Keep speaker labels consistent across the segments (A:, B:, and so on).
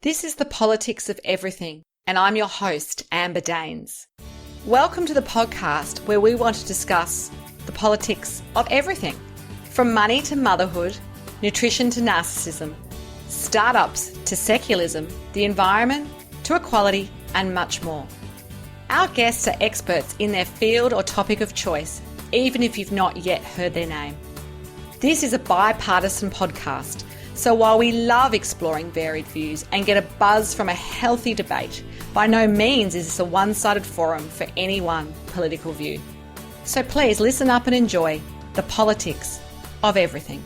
A: This is the Politics of Everything, and I'm your host, Amber Daines. Welcome to the podcast where we want to discuss the politics of everything, from money to motherhood, nutrition to narcissism, startups to secularism, the environment to equality, and much more. Our guests are experts in their field or topic of choice, even if you've not yet heard their name. This is a bipartisan podcast, so while we love exploring varied views and get a buzz from a healthy debate, by no means is this a one-sided forum for any one political view. So please listen up and enjoy the politics of everything.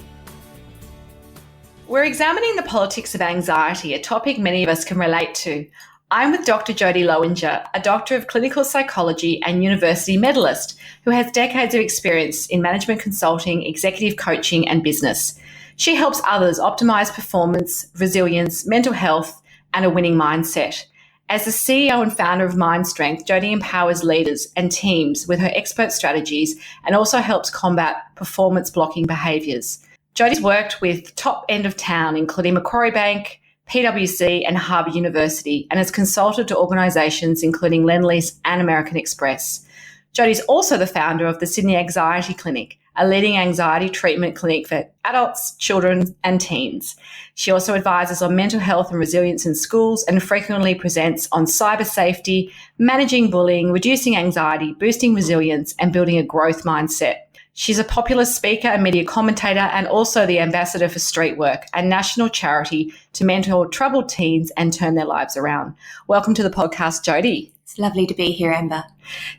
A: We're examining the politics of anxiety, a topic many of us can relate to. I'm with Dr Jodie Lowinger, a doctor of clinical psychology and university medallist who has decades of experience in management consulting, executive coaching and business. She helps others optimize performance, resilience, mental health, and a winning mindset. As the CEO and founder of Mind Strength, Jodie empowers leaders and teams with her expert strategies and also helps combat performance blocking behaviours. Jodie's worked with top end of town, including Macquarie Bank, PwC and Harvard University, and has consulted to organisations including Lendlease and American Express. Jodie's also the founder of the Sydney Anxiety Clinic, a leading anxiety treatment clinic for adults, children and teens. She also advises on mental health and resilience in schools and frequently presents on cyber safety, managing bullying, reducing anxiety, boosting resilience and building a growth mindset. She's a popular speaker and media commentator and also the ambassador for Streetwork, a national charity to mentor troubled teens and turn their lives around. Welcome to the podcast, Jodie.
B: It's lovely to be here, Amber.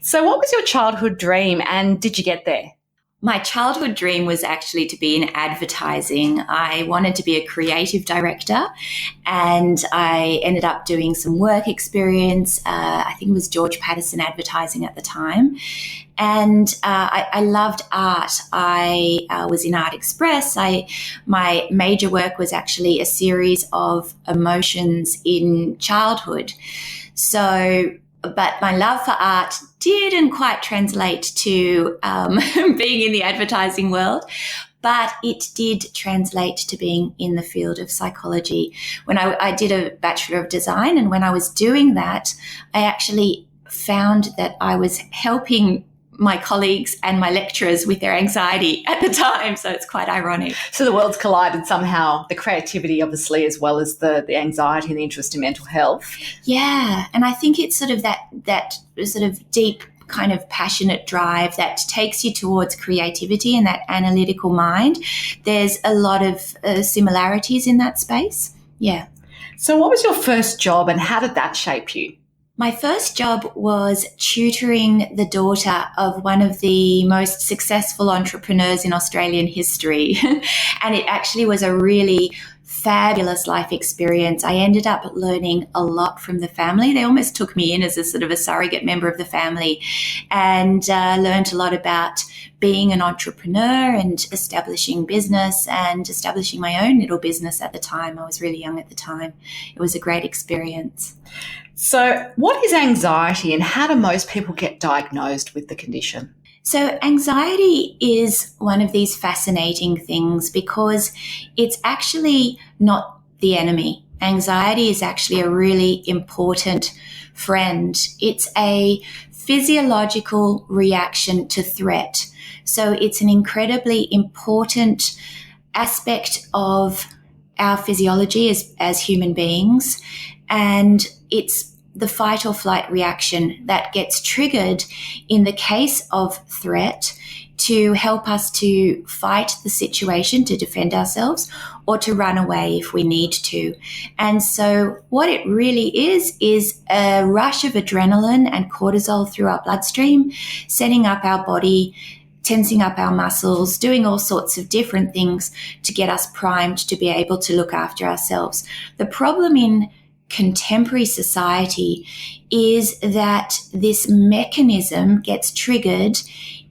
A: So what was your childhood dream and did you get there?
B: My childhood dream was actually to be in advertising. I wanted to be a creative director and I ended up doing some work experience. I think it was George Patterson Advertising at the time. And I loved art. I was in Art Express. My major work was actually a series of emotions in childhood. But my love for art didn't quite translate to being in the advertising world, but it did translate to being in the field of psychology. When I did a Bachelor of Design, and when I was doing that, I actually found that I was helping my colleagues and my lecturers with their anxiety at the time. So it's quite ironic.
A: So the worlds collided somehow, the creativity obviously as well as the anxiety and the interest in mental health.
B: Yeah. And I think it's sort of that sort of deep kind of passionate drive that takes you towards creativity and that analytical mind. There's a lot of similarities in that space. Yeah.
A: So what was your first job and how did that shape you?
B: My first job was tutoring the daughter of one of the most successful entrepreneurs in Australian history. And it actually was a really fabulous life experience. I ended up learning a lot from the family. They almost took me in as a sort of a surrogate member of the family and learned a lot about being an entrepreneur and establishing business and establishing my own little business at the time. I was really young at the time. It was a great experience.
A: So what is anxiety and how do most people get diagnosed with the condition?
B: So anxiety is one of these fascinating things because it's actually not the enemy. Anxiety is actually a really important friend. It's a physiological reaction to threat. So it's an incredibly important aspect of our physiology as human beings. And it's the fight or flight reaction that gets triggered in the case of threat to help us to fight the situation, to defend ourselves, or to run away if we need to. And so what it really is a rush of adrenaline and cortisol through our bloodstream, setting up our body, tensing up our muscles, doing all sorts of different things to get us primed to be able to look after ourselves. The problem in contemporary society is that this mechanism gets triggered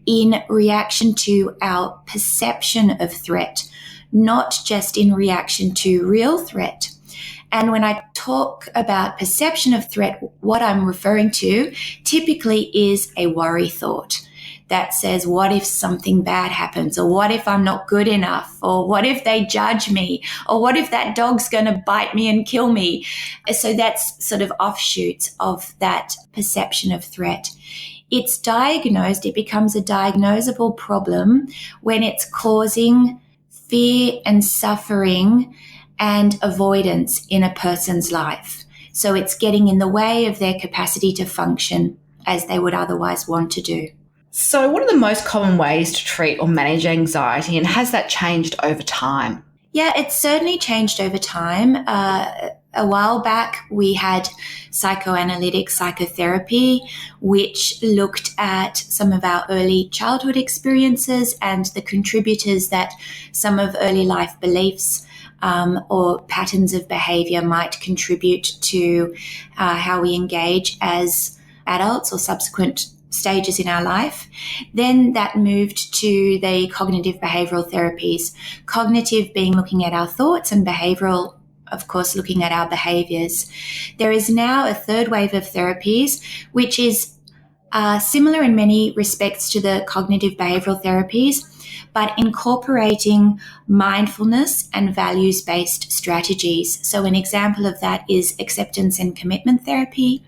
B: in reaction to our perception of threat, not just in reaction to real threat. And when I talk about perception of threat, what I'm referring to typically is a worry thought. that says, what if something bad happens? Or what if I'm not good enough? Or what if they judge me? Or what if that dog's going to bite me and kill me? So that's sort of offshoots of that perception of threat. It's diagnosed, it becomes a diagnosable problem when it's causing fear and suffering and avoidance in a person's life. So it's getting in the way of their capacity to function as they would otherwise want to do.
A: So what are the most common ways to treat or manage anxiety, and has that changed over time?
B: Yeah, it's certainly changed over time. A while back, we had psychoanalytic psychotherapy, which looked at some of our early childhood experiences and the contributors that some of early life beliefs or patterns of behavior might contribute to how we engage as adults or subsequent stages in our life. Then that moved to the cognitive behavioral therapies. Cognitive being looking at our thoughts, and behavioral, of course, looking at our behaviors. There is now a third wave of therapies, which is similar in many respects to the cognitive behavioral therapies, but incorporating mindfulness and values-based strategies. So an example of that is acceptance and commitment therapy.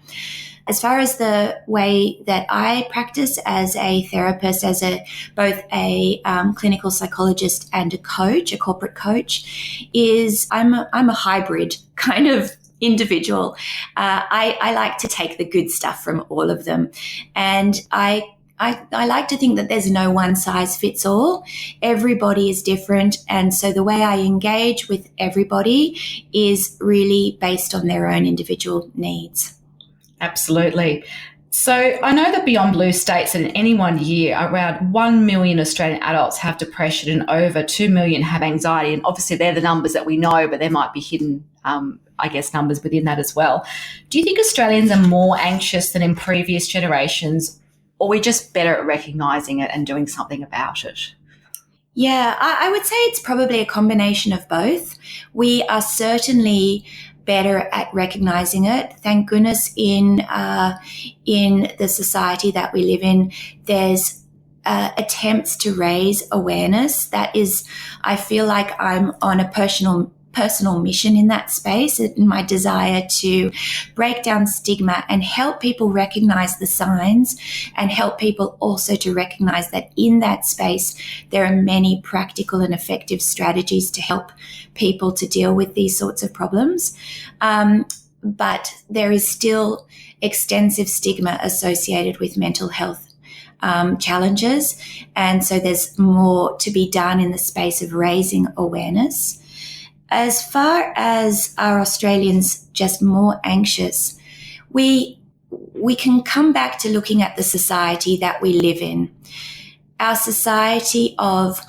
B: As far as the way that I practice as a therapist, as both a clinical psychologist and a coach, a corporate coach, is I'm a hybrid kind of individual. I like to take the good stuff from all of them, and I like to think that there's no one size fits all. Everybody is different. And so the way I engage with everybody is really based on their own individual needs.
A: Absolutely. So I know that Beyond Blue states that in any one year, around 1 million Australian adults have depression and over 2 million have anxiety. And obviously they're the numbers that we know, but there might be hidden, numbers within that as well. Do you think Australians are more anxious than in previous generations, or are we just better at recognising it and doing something about it?
B: Yeah, I would say it's probably a combination of both. We are certainly better at recognizing it. Thank goodness in the society that we live in, there's attempts to raise awareness. That is, I feel like I'm on a personal mission in that space, in my desire to break down stigma and help people recognize the signs, and help people also to recognize that in that space there are many practical and effective strategies to help people to deal with these sorts of problems. But there is still extensive stigma associated with mental health challenges, and so there's more to be done in the space of raising awareness. As far as are Australians just more anxious, we can come back to looking at the society that we live in. Our society of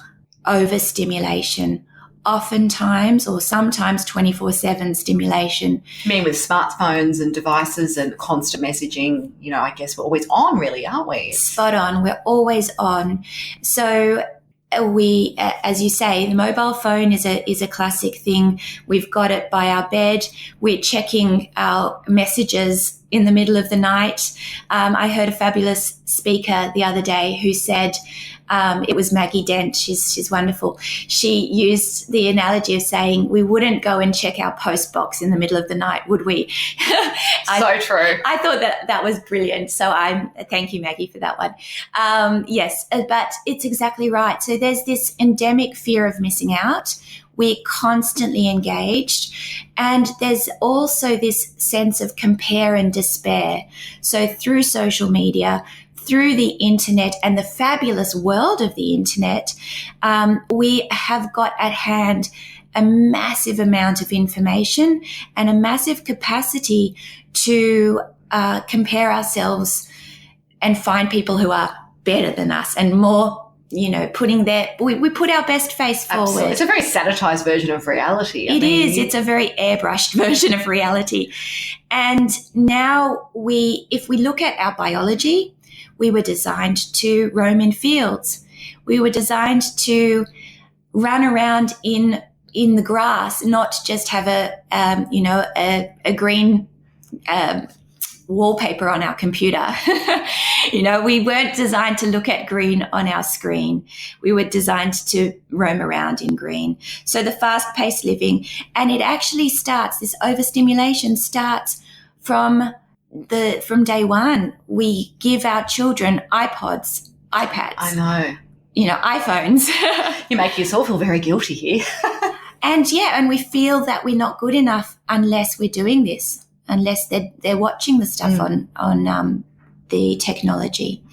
B: overstimulation, oftentimes or sometimes 24/7 stimulation.
A: You mean with smartphones and devices and constant messaging, I guess we're always on, really, aren't we?
B: Spot on. We're always on. So we, as you say, the mobile phone is a classic thing. We've got it by our bed. We're checking our messages in the middle of the night. I heard a fabulous speaker the other day who said, it was Maggie Dent. She's wonderful. She used the analogy of saying we wouldn't go and check our post box in the middle of the night, would we?
A: So true.
B: I thought that was brilliant. So thank you, Maggie, for that one. Yes, but it's exactly right. So there's this endemic fear of missing out. We're constantly engaged, and there's also this sense of compare and despair. So through social media, through the internet and the fabulous world of the internet, we have got at hand a massive amount of information and a massive capacity to compare ourselves and find people who are better than us and more, we put our best face forward.
A: Absolutely. It's a very sanitized version of reality.
B: It is. It's a very airbrushed version of reality. And now if we look at our biology, we were designed to roam in fields. We were designed to run around in the grass, not just have a green wallpaper on our computer. We weren't designed to look at green on our screen. We were designed to roam around in green. So the fast-paced living, and it actually starts, this overstimulation starts from day one. We give our children iPods, iPads.
A: I know.
B: iPhones.
A: You make yourself feel very guilty here.
B: And we feel that we're not good enough unless we're doing this, unless they're watching the stuff on the technology.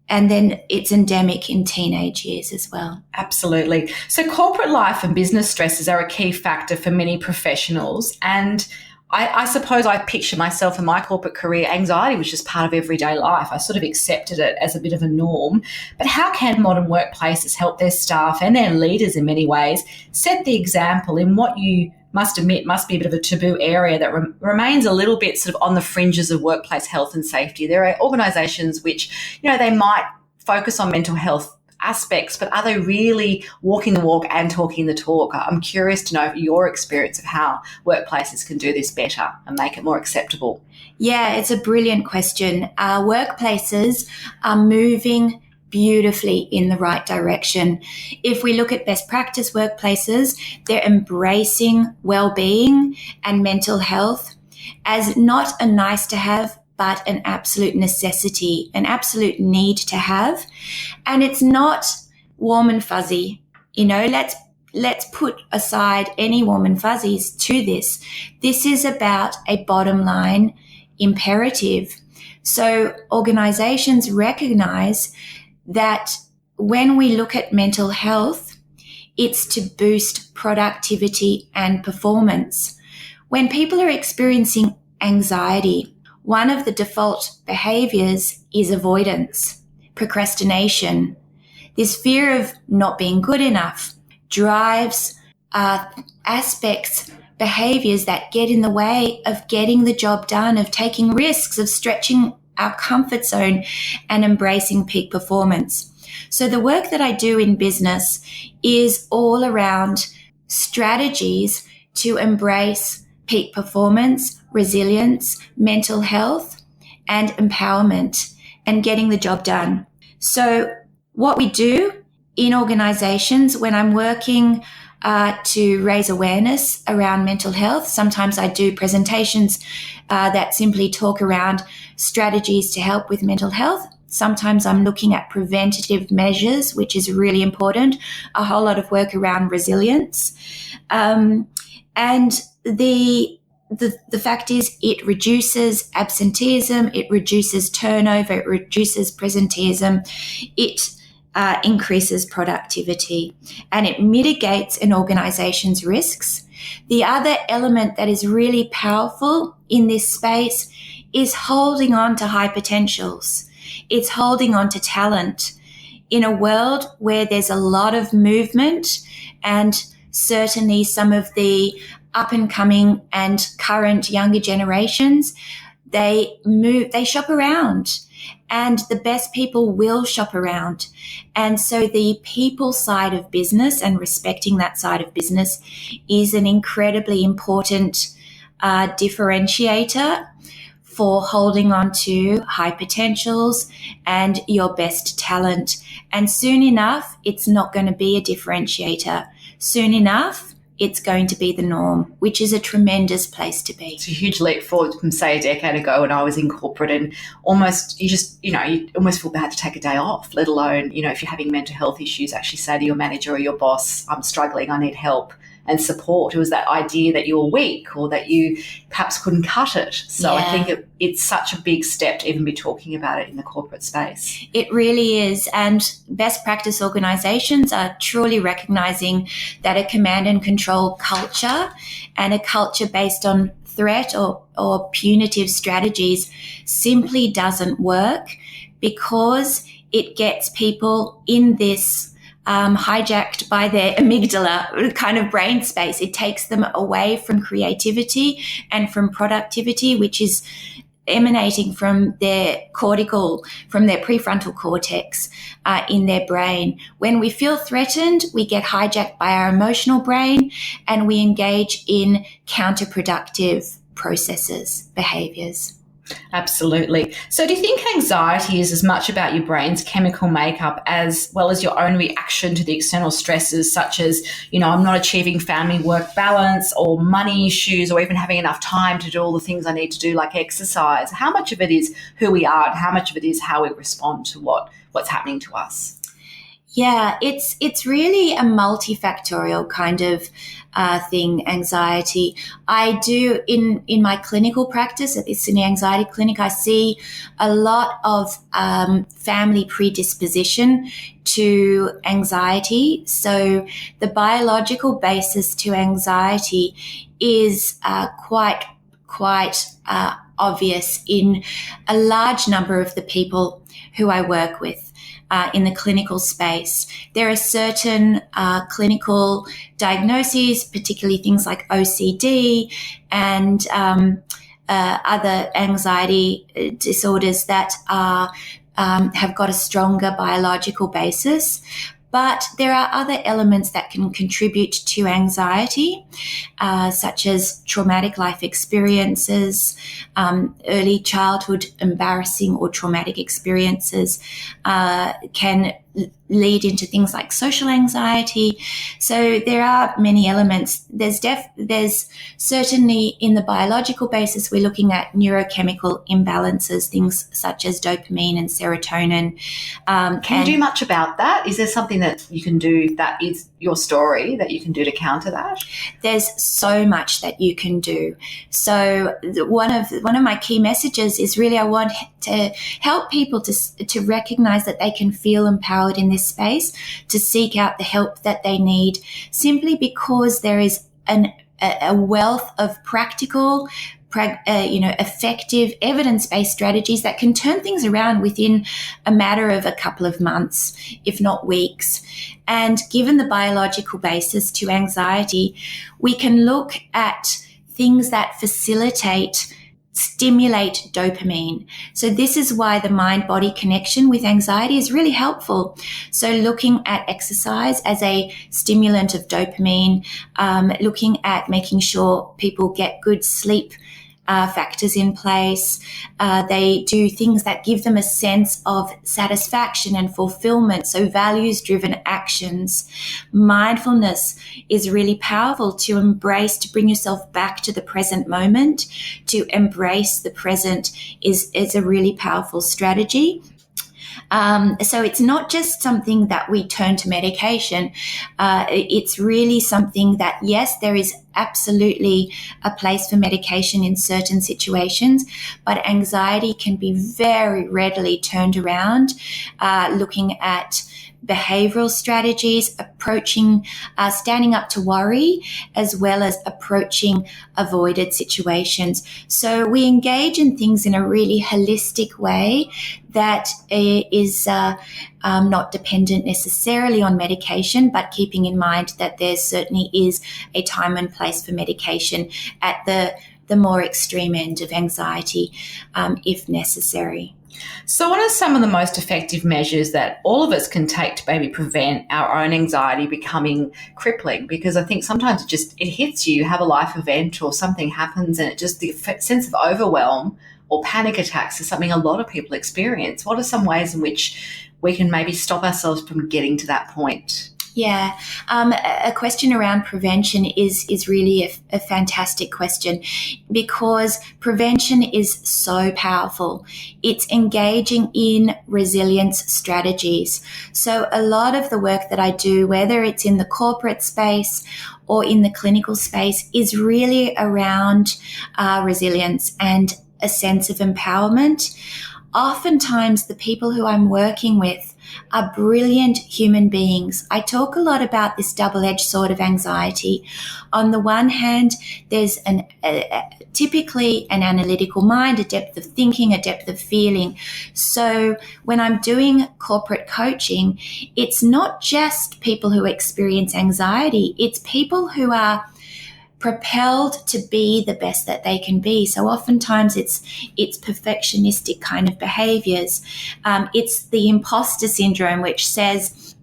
B: And then it's endemic in teenage years as well.
A: Absolutely. So corporate life and business stresses are a key factor for many professionals. And I suppose I picture myself in my corporate career, anxiety was just part of everyday life. I sort of accepted it as a bit of a norm. But how can modern workplaces help their staff and their leaders in many ways set the example in what you must admit must be a bit of a taboo area that remains a little bit sort of on the fringes of workplace health and safety? There are organisations which, they might focus on mental health aspects, but are they really walking the walk and talking the talk? I'm curious to know your experience of how workplaces can do this better and make it more acceptable.
B: Yeah, it's a brilliant question. Workplaces are moving beautifully in the right direction. If we look at best practice workplaces, they're embracing well-being and mental health as not a nice to have, but an absolute necessity, an absolute need to have. And it's not warm and fuzzy. Let's put aside any warm and fuzzies to this. This is about a bottom line imperative. So organizations recognize that when we look at mental health, it's to boost productivity and performance. When people are experiencing anxiety, one of the default behaviors is avoidance, procrastination. This fear of not being good enough drives aspects, behaviors that get in the way of getting the job done, of taking risks, of stretching our comfort zone and embracing peak performance. So the work that I do in business is all around strategies to embrace peak performance, resilience, mental health, and empowerment, and getting the job done. So what we do in organizations when I'm working to raise awareness around mental health, sometimes I do presentations that simply talk around strategies to help with mental health. Sometimes I'm looking at preventative measures, which is really important, a whole lot of work around resilience. And the fact is it reduces absenteeism, it reduces turnover, it reduces presenteeism, it increases productivity, and it mitigates an organization's risks. The other element that is really powerful in this space is holding on to high potentials. It's holding on to talent. In a world where there's a lot of movement, and certainly some of the up and coming and current younger generations, they shop around, and the best people will shop around. And so the people side of business and respecting that side of business is an incredibly important differentiator for holding on to high potentials and your best talent. And soon enough, it's not going to be a differentiator. Soon enough, it's going to be the norm, which is a tremendous place to be.
A: It's a huge leap forward from, say, a decade ago when I was in corporate, and almost you almost feel bad to take a day off, let alone, if you're having mental health issues, actually say to your manager or your boss, I'm struggling, I need help and support. It was that idea that you were weak or that you perhaps couldn't cut it. So yeah. I think it's such a big step to even be talking about it in the corporate space.
B: It really is. And best practice organizations are truly recognizing that a command and control culture and a culture based on threat or punitive strategies simply doesn't work, because it gets people in this hijacked by their amygdala kind of brain space. It takes them away from creativity and from productivity, which is emanating from their cortical, from their prefrontal cortex in their brain. When we feel threatened, we get hijacked by our emotional brain and we engage in counterproductive processes, behaviors.
A: Absolutely. So do you think anxiety is as much about your brain's chemical makeup as well as your own reaction to the external stresses such as, I'm not achieving family work balance or money issues or even having enough time to do all the things I need to do like exercise? How much of it is who we are and how much of it is how we respond to what's happening to us?
B: Yeah, it's really a multifactorial kind of thing, anxiety. I do in my clinical practice at the Sydney Anxiety Clinic, I see a lot of family predisposition to anxiety. So the biological basis to anxiety is quite obvious in a large number of the people who I work with. In the clinical space, there are certain clinical diagnoses, particularly things like OCD and other anxiety disorders that have got a stronger biological basis. But there are other elements that can contribute to anxiety, such as traumatic life experiences, early childhood embarrassing or traumatic experiences can lead into things like social anxiety. So there are many elements. There's certainly in the biological basis, we're looking at neurochemical imbalances, things such as dopamine and serotonin.
A: Can you do much about that? Is there something that you can do that is your story that you can do to counter that?
B: There's so much that you can do. So one of my key messages is really I want to help people to recognize that they can feel empowered in this space, to seek out the help that they need, simply because there is a wealth of practical, effective evidence-based strategies that can turn things around within a matter of a couple of months, if not weeks. And given the biological basis to anxiety, we can look at things that stimulate dopamine. So this is why the mind-body connection with anxiety is really helpful. So looking at exercise as a stimulant of dopamine, looking at making sure people get good sleep factors in place. They do things that give them a sense of satisfaction and fulfillment, so values-driven actions. Mindfulness is really powerful to bring yourself back to the present moment. To embrace the present is a really powerful strategy. So it's not just something that we turn to medication. It's really something that, yes, there is absolutely a place for medication in certain situations, but anxiety can be very readily turned around, looking at behavioral strategies, approaching standing up to worry, as well as approaching avoided situations. So we engage in things in a really holistic way that is not dependent necessarily on medication, but keeping in mind that there certainly is a time and place for medication at the more extreme end of anxiety, if necessary.
A: So what are some of the most effective measures that all of us can take to maybe prevent our own anxiety becoming crippling? Because I think sometimes it hits you, have a life event or something happens and the sense of overwhelm or panic attacks is something a lot of people experience. What are some ways in which we can maybe stop ourselves from getting to that point?
B: Yeah, a question around prevention is really a fantastic question, because prevention is so powerful. It's engaging in resilience strategies. So a lot of the work that I do, whether it's in the corporate space or in the clinical space, is really around resilience and a sense of empowerment. Oftentimes, the people who I'm working with are brilliant human beings. I talk a lot about this double-edged sword of anxiety. On the one hand, there's typically an analytical mind, a depth of thinking, a depth of feeling. So when I'm doing corporate coaching, it's not just people who experience anxiety, it's people who are propelled to be the best that they can be. So oftentimes it's perfectionistic kind of behaviors. It's the imposter syndrome, which says,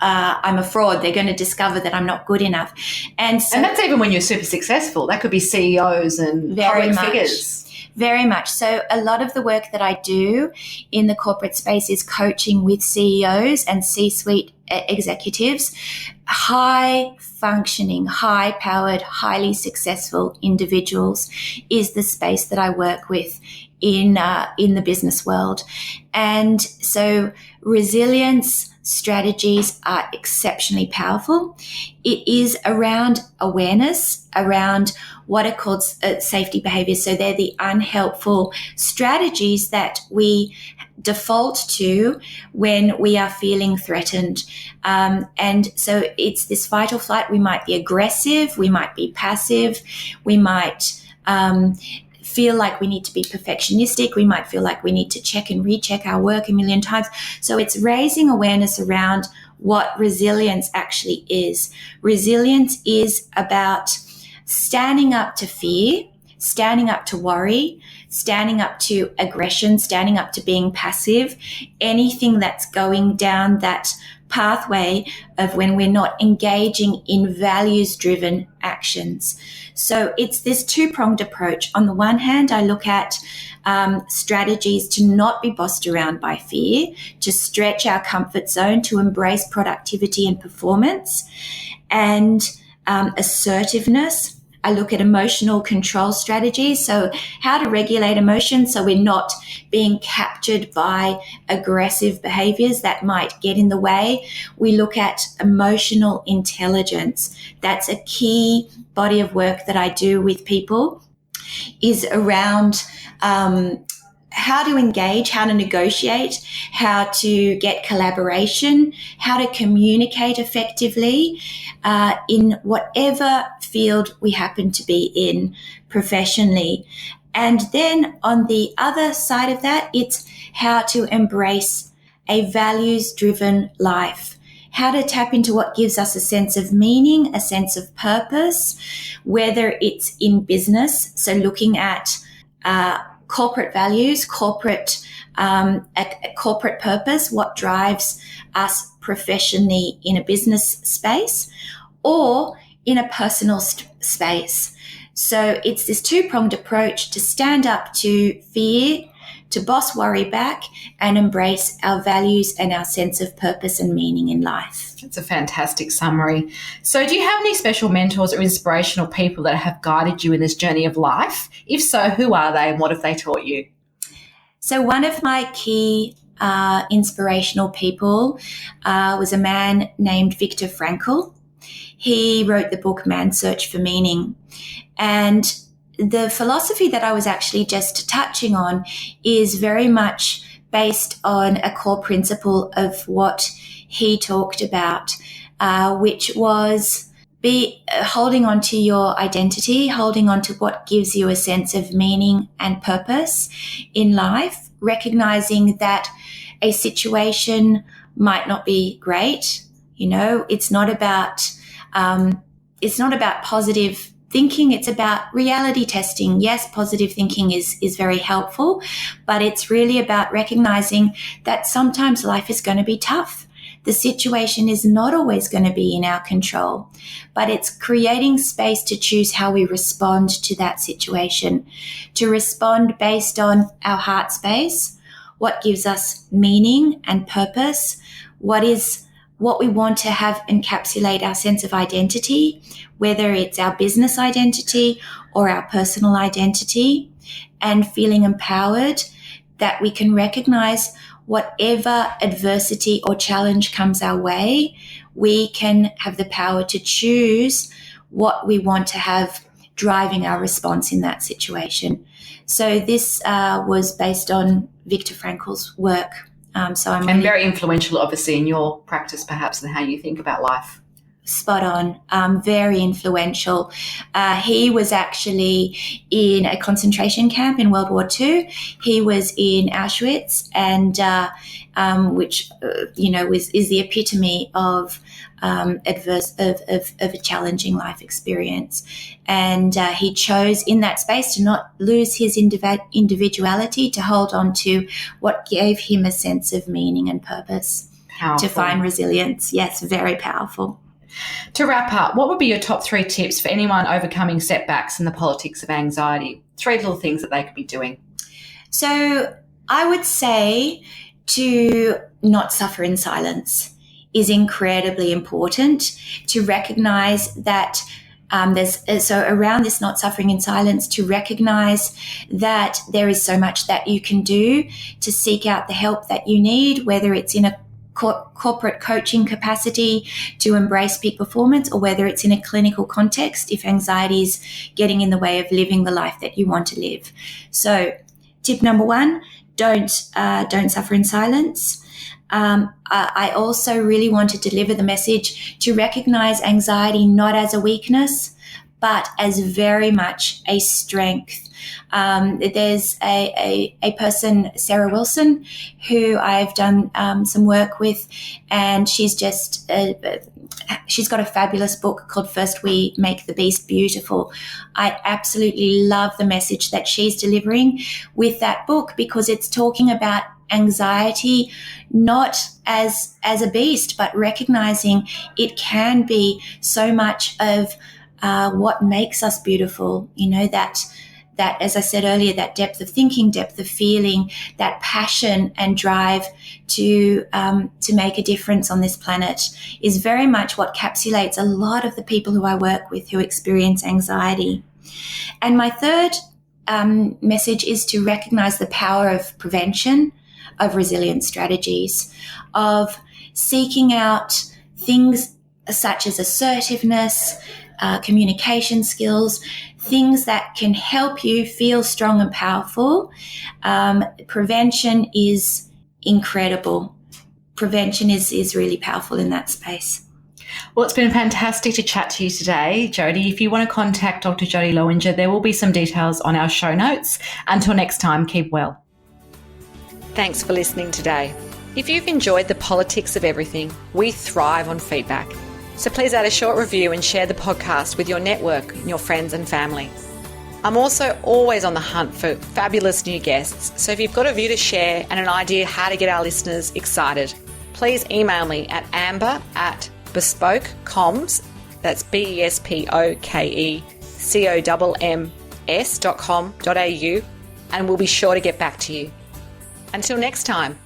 B: I'm a fraud. They're going to discover that I'm not good enough. And
A: that's even when you're super successful. That could be CEOs and public figures.
B: Very much. So a lot of the work that I do in the corporate space is coaching with CEOs and C-suite executives, high functioning, high powered, highly successful individuals is the space that I work with in the business world. And so resilience strategies are exceptionally powerful. It is around awareness, around what are called safety behaviors. So they're the unhelpful strategies that we default to when we are feeling threatened. And so it's this fight or flight. We might be aggressive, we might be passive, we might feel like we need to be perfectionistic. We might feel like we need to check and recheck our work a million times. So it's raising awareness around what resilience actually is. Resilience is about standing up to fear, standing up to worry, standing up to aggression, standing up to being passive, anything that's going down that pathway of when we're not engaging in values-driven actions. So it's this two-pronged approach. On the one hand, I look at strategies to not be bossed around by fear, to stretch our comfort zone, to embrace productivity and performance, and assertiveness. I look at emotional control strategies, so how to regulate emotions so we're not being captured by aggressive behaviors that might get in the way. We look at emotional intelligence. That's a key body of work that I do with people, is around how to engage, how to negotiate, how to get collaboration, how to communicate effectively in whatever field we happen to be in professionally. And then on the other side of that, it's how to embrace a values-driven life, how to tap into what gives us a sense of meaning, a sense of purpose, whether it's in business, so looking at corporate values, corporate purpose, what drives us professionally in a business space, or in a personal space. So it's this two-pronged approach to stand up to fear, to boss worry back, and embrace our values and our sense of purpose and meaning in life.
A: That's a fantastic summary. So do you have any special mentors or inspirational people that have guided you in this journey of life? If so, who are they and what have they taught you?
B: So one of my key inspirational people was a man named Viktor Frankl. He wrote the book Man's Search for Meaning. And the philosophy that I was actually just touching on is very much based on a core principle of what he talked about, which was holding on to your identity, holding on to what gives you a sense of meaning and purpose in life, recognizing that a situation might not be great. You know, it's not about positive thinking. It's about reality testing. Yes, positive thinking is very helpful, but it's really about recognizing that sometimes life is going to be tough. The situation is not always going to be in our control, but it's creating space to choose how we respond to that situation, to respond based on our heart space, what gives us meaning and purpose, what we want to have encapsulate our sense of identity, whether it's our business identity or our personal identity, and feeling empowered that we can recognize whatever adversity or challenge comes our way, we can have the power to choose what we want to have driving our response in that situation. So this was based on Viktor Frankl's work.
A: And very influential, obviously, in your practice, perhaps, and how you think about life.
B: Spot on. Very influential. He was actually in a concentration camp in World War II. He was in Auschwitz, and which is the epitome of a challenging life experience. And he chose in that space to not lose his individuality, to hold on to what gave him a sense of meaning and purpose. to find resilience. Yes, very powerful.
A: To wrap up, what would be your top 3 tips for anyone overcoming setbacks in the politics of anxiety? 3 little things that they could be doing.
B: So I would say to not suffer in silence is incredibly important, to recognize that so around this not suffering in silence, to recognize that there is so much that you can do to seek out the help that you need, whether it's in a corporate coaching capacity to embrace peak performance, or whether it's in a clinical context if anxiety is getting in the way of living the life that you want to live. So tip number 1, don't suffer in silence. I also really want to deliver the message to recognize anxiety not as a weakness, but as very much a strength. There's a person, Sarah Wilson, who I've done some work with, and she's just she's got a fabulous book called First We Make the Beast Beautiful. I absolutely love the message that she's delivering with that book, because it's talking about anxiety not as a beast, but recognizing it can be so much of what makes us beautiful. You know, that as I said earlier, that depth of thinking, depth of feeling, that passion and drive to make a difference on this planet is very much what encapsulates a lot of the people who I work with who experience anxiety. And my third message is to recognize the power of prevention, of resilience strategies, of seeking out things such as assertiveness, communication skills, things that can help you feel strong and powerful. Prevention is incredible. Prevention is really powerful in that space.
A: Well, it's been fantastic to chat to you today, Jodie. If you want to contact Dr. Jodie Lowinger, there will be some details on our show notes. Until next time, keep well. Thanks for listening today. If you've enjoyed the politics of everything, we thrive on feedback. So please add a short review and share the podcast with your network and your friends and family. I'm also always on the hunt for fabulous new guests. So if you've got a view to share and an idea how to get our listeners excited, please email me at amber@bespokecomms, that's BESPOKECOMMS.com.au, and we'll be sure to get back to you. Until next time.